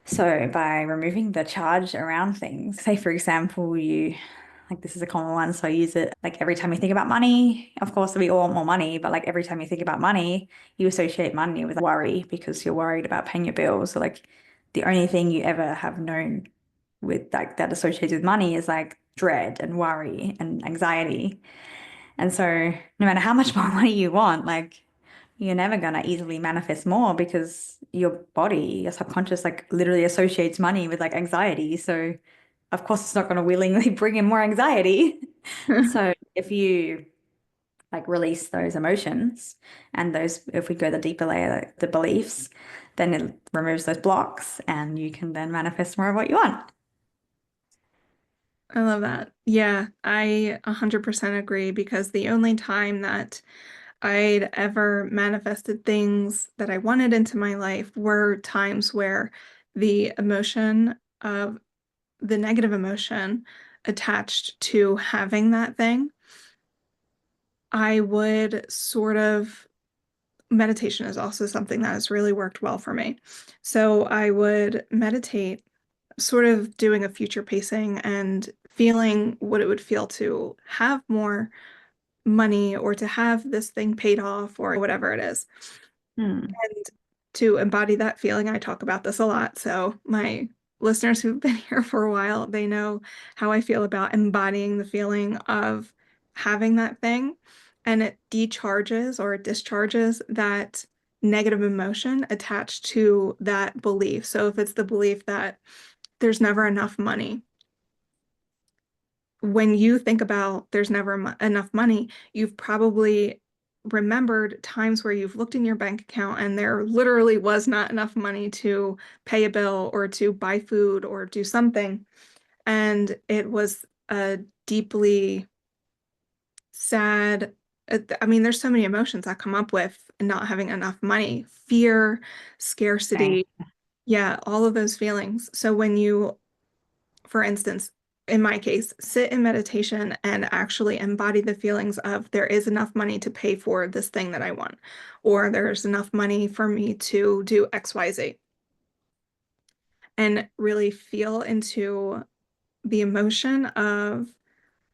So by removing the charge around things, say for example, you like this is a common one, so I use it like every time you think about money. Of course, we all want more money, but like every time you think about money, you associate money with worry because you're worried about paying your bills. So like the only thing you ever have known with like that associated with money is like dread and worry and anxiety. And so no matter how much more money you want, like you're never going to easily manifest more because your body, your subconscious, like literally associates money with like anxiety. So of course it's not going to willingly bring in more anxiety. So if you like release those emotions and those, if we go the deeper layer, like the beliefs, then it removes those blocks and you can then manifest more of what you want. I love that. Yeah, I 100% agree because the only time that I'd ever manifested things that I wanted into my life were times where the emotion of the negative emotion attached to having that thing, I would sort of, meditation is also something that has really worked well for me. So I would meditate, sort of doing a future pacing and feeling what it would feel to have more money or to have this thing paid off or whatever it is. Hmm. And to embody that feeling, I talk about this a lot. So my listeners who've been here for a while, they know how I feel about embodying the feeling of having that thing. And it decharges or it discharges that negative emotion attached to that belief. So if it's the belief that there's never enough money, when you think about there's never enough money, you've probably remembered times where you've looked in your bank account and there literally was not enough money to pay a bill or to buy food or do something. And it was a deeply sad, I mean, there's so many emotions that come up with not having enough money, fear, Right. scarcity. Yeah, all of those feelings. So when you, for instance, in my case, sit in meditation and actually embody the feelings of there is enough money to pay for this thing that I want, or there's enough money for me to do XYZ, and really feel into the emotion of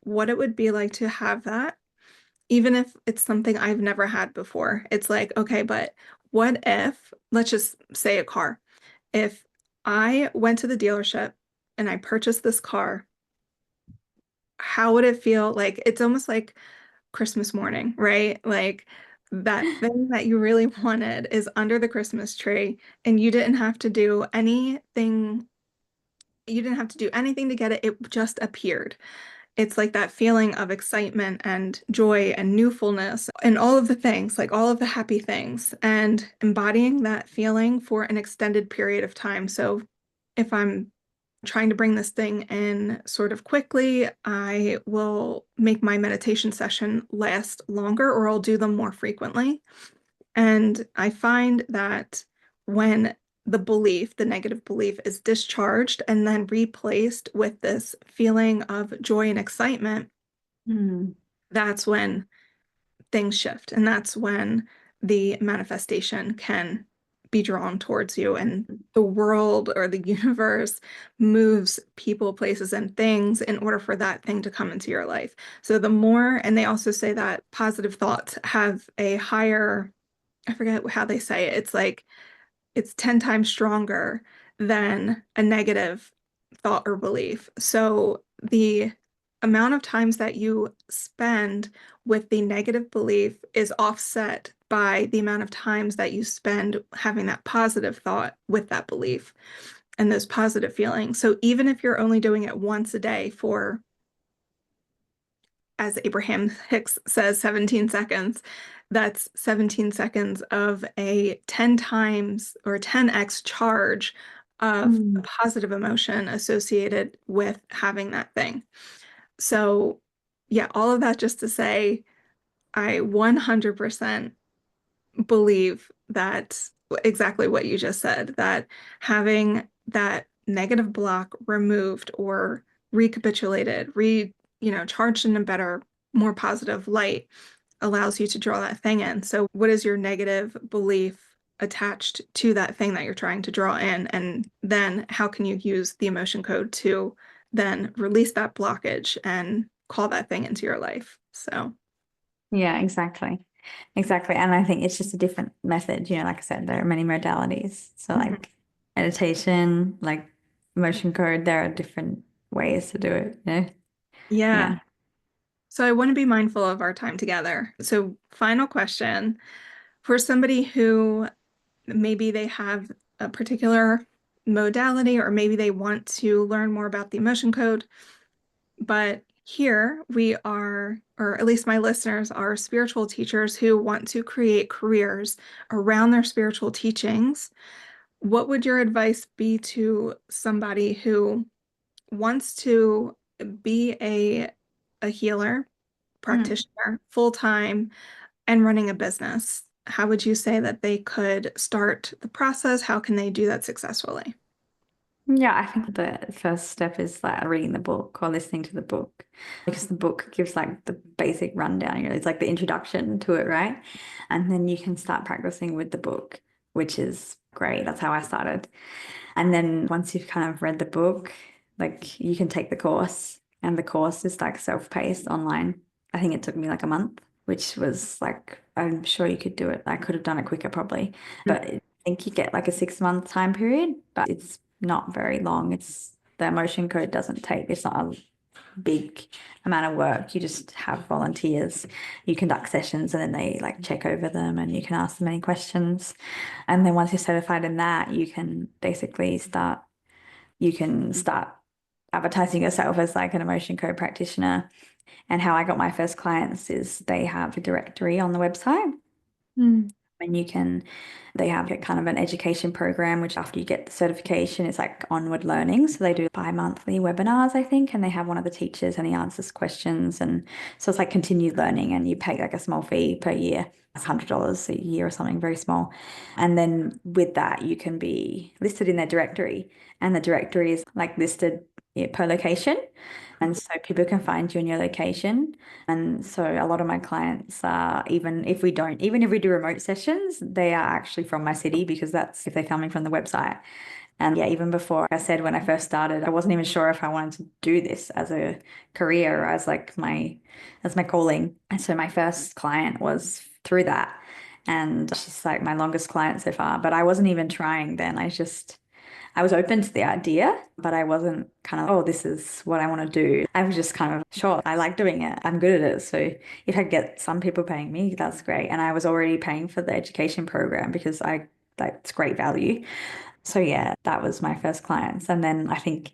what it would be like to have that, even if it's something I've never had before. It's like, okay, but what if, let's just say a car. If I went to the dealership and I purchased this car, how would it feel? Like it's almost like Christmas morning, right? Like that thing that you really wanted is under the Christmas tree and you didn't have to do anything You didn't have to do anything to get it. It just appeared. It's like that feeling of excitement and joy and newfulness and all of the things, like all of the happy things, and embodying that feeling for an extended period of time. So if I'm trying to bring this thing in sort of quickly, I will make my meditation session last longer, or I'll do them more frequently. And I find that when the negative belief is discharged and then replaced with this feeling of joy and excitement, that's when things shift. And that's when the manifestation can be drawn towards you, and the world or the universe moves people, places, and things in order for that thing to come into your life. So the more, and they also say that positive thoughts have a higher, I forget how they say it. It's like it's 10 times stronger than a negative thought or belief. So the amount of times that you spend with the negative belief is offset by the amount of times that you spend having that positive thought with that belief and those positive feelings. So even if you're only doing it once a day for, as Abraham Hicks says, 17 seconds, that's 17 seconds of a 10 times or 10x charge of positive emotion associated with having that thing. So, yeah, all of that just to say, I 100% believe that exactly what you just said, that having that negative block removed or recapitulated, charged in a better, more positive light allows you to draw that thing in. So what is your negative belief attached to that thing that you're trying to draw in? And then how can you use the emotion code to then release that blockage and call that thing into your life? So Yeah, exactly. Exactly. And I think it's just a different method. Like I said, there are many modalities. So like meditation, like emotion code, there are different ways to do it. yeah. Yeah. So I want to be mindful of our time together. So final question for somebody who maybe they have a particular modality, or maybe they want to learn more about the emotion code, but here we are, or at least my listeners are spiritual teachers who want to create careers around their spiritual teachings. What would your advice be to somebody who wants to be a healer, Mm. practitioner, full-time, and running a business? How would you say that they could start the process? How can they do that successfully? Yeah, I think the first step is like reading the book or listening to the book because the book gives like the basic rundown. It's like the introduction to it, right? And then you can start practicing with the book, which is great. That's how I started. And then once you've kind of read the book, like you can take the course, and the course is like self-paced online. I think it took me like a month, which was like, I'm sure you could do it. I could have done it quicker probably, but I think you get like a 6 month time period, but it's not very long. The emotion code doesn't take, it's not a big amount of work. You just have volunteers, you conduct sessions, and then they like check over them and you can ask them any questions. And then once you're certified in that, you can start advertising yourself as like an emotion code practitioner. And how I got my first clients is they have a directory on the website. And they have a kind of an education program, which after you get the certification, it's like onward learning. So they do bi-monthly webinars, I think, and they have one of the teachers and he answers questions. And so it's like continued learning, and you pay like a small fee per year. It's $100 a year or something very small. And then with that, you can be listed in their directory, and the directory is like listed, yeah, per location. And so people can find you in your location. And so a lot of my clients are, even if we do remote sessions, they are actually from my city, because that's if they're coming from the website. And yeah, even before, I said when I first started, I wasn't even sure if I wanted to do this as a career, or as my calling. And so my first client was through that. And she's like my longest client so far, but I wasn't even trying then. I was open to the idea, but I wasn't kind of, oh, this is what I want to do. I was just kind of, sure, I like doing it. I'm good at it. So if I get some people paying me, that's great. And I was already paying for the education program because that's great value. So yeah, that was my first clients. And then I think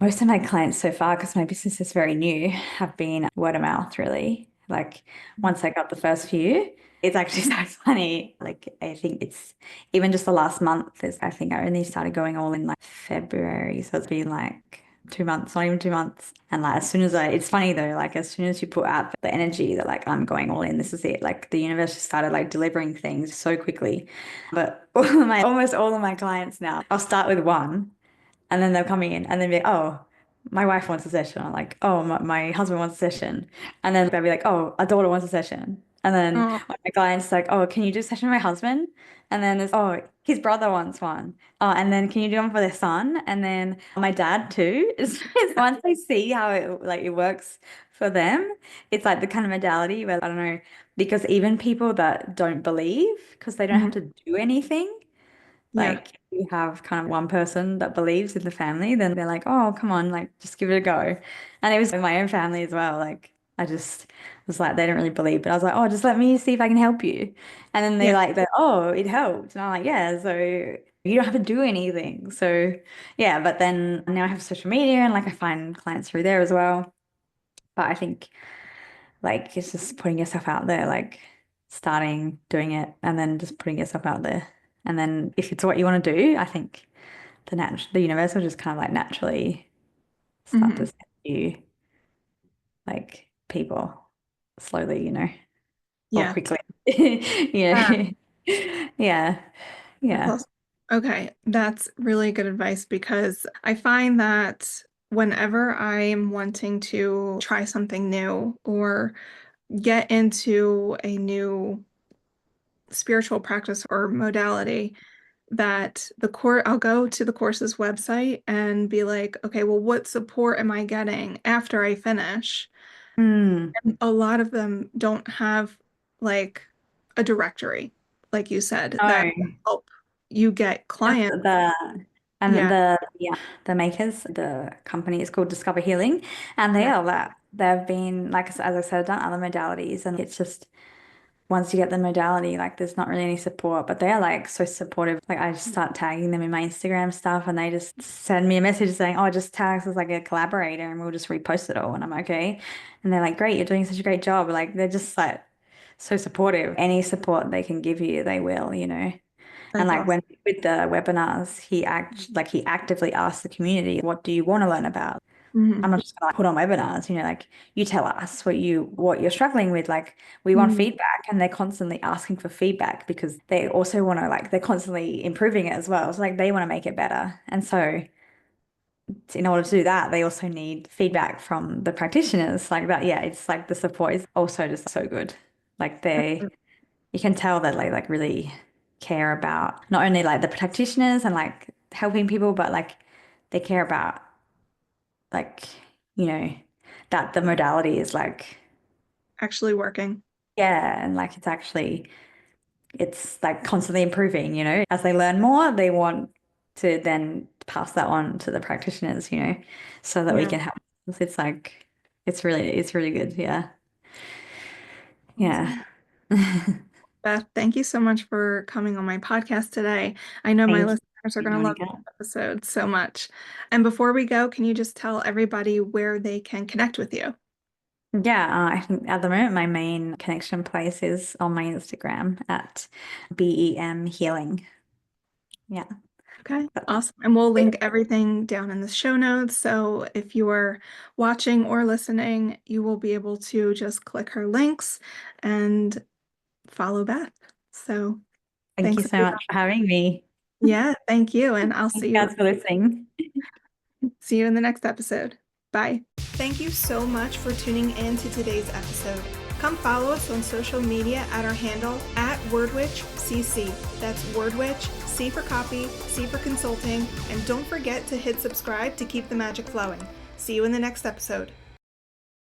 Most of my clients so far, because my business is very new, have been word of mouth, really. Like once I got the first few, it's actually so funny. Like I think it's even just the last month is I think I only started going all in like February. So it's been like 2 months, not even 2 months. And like as soon as it's funny though, like as soon as you put out the energy that like I'm going all in, this is it. Like the universe just started like delivering things so quickly. But almost all of my clients now, I'll start with one. And then they'll come in and then be like, oh, my wife wants a session. I'm like, oh, my husband wants a session. And then they'll be like, oh, a daughter wants a session. And then Oh, one of my client's like, oh, can you do a session with my husband? And then there's, oh, his brother wants one. Oh, and then can you do one for their son? And then my dad too. Once they see how it works for them, it's like the kind of modality where I don't know, because even people that don't believe, because they don't have mhm. to do anything, Yeah, like you have kind of one person that believes in the family, then they're like, oh, come on, like just give it a go. And it was in my own family as well. Like I just was like, they didn't really believe, but I was like, oh, just let me see if I can help you. And then yeah, oh, it helped. And I'm like, yeah, so you don't have to do anything. So yeah, but then now I have social media and like I find clients through there as well. But I think like it's just putting yourself out there, like starting doing it and then just putting yourself out there. And then if it's what you want to do, I think the universe will just kind of like naturally start to hmm, send you like people slowly, or yeah. quickly. Ah, Yeah. that's Yeah. awesome. Okay, that's really good advice because I find that whenever I'm wanting to try something new or get into a new spiritual practice or modality, that I'll go to the course's website and be like, okay, well, what support am I getting after I finish? Mm. And a lot of them don't have like a directory, like you said, that will No. help you get Just clients. and Yeah. the makers, the company is called Discover Healing, and they Yeah. are that they've been like as I said, done other modalities, and it's just once you get the modality, like there's not really any support, but they are like so supportive. Like I just start tagging them in my Instagram stuff and they just send me a message saying, oh, just tag us as like a collaborator and we'll just repost it all. And I'm like, okay. And they're like, great, you're doing such a great job. Like they're just like so supportive. Any support they can give you, they will. And That's like awesome. when with the webinars, he actively asks the community, what do you want to learn about? I'm Hmm. not just gonna like, put on webinars, like you tell us what you're struggling with. Like we want Hmm. feedback and they're constantly asking for feedback because they also want to like they're constantly improving it as well. So like they want to make it better. And so in order to do that, they also need feedback from the practitioners. Like that, yeah, it's like the support is also just so good. Like you can tell that they like really care about not only like the practitioners and like helping people, but like they care about like, you know, that the modality is like, Actually working. yeah, and like it's like constantly improving. As they learn more, they want to then pass that on to the practitioners, so that we Yeah. can help. It's like, it's really good. Yeah. Yeah. Awesome. Beth, thank you so much for coming on my podcast today. I know my Thank listeners are you, going to love Monica. this episode so much. And before we go, can you just tell everybody where they can connect with you? Yeah, I think at the moment my main connection place is on my Instagram at BEM Healing. Yeah. Okay, awesome. And we'll link everything down in the show notes. So if you are watching or listening, you will be able to just click her links and follow Beth. So Thank you thanks, so much for having me. yeah, thank you. And I'll Thank you guys for listening. see you in the next episode. Bye. Thank you so much for tuning in to today's episode. Come follow us on social media at our handle at WordWitchCC. That's WordWitch, C for copy, C for consulting, and don't forget to hit subscribe to keep the magic flowing. See you in the next episode.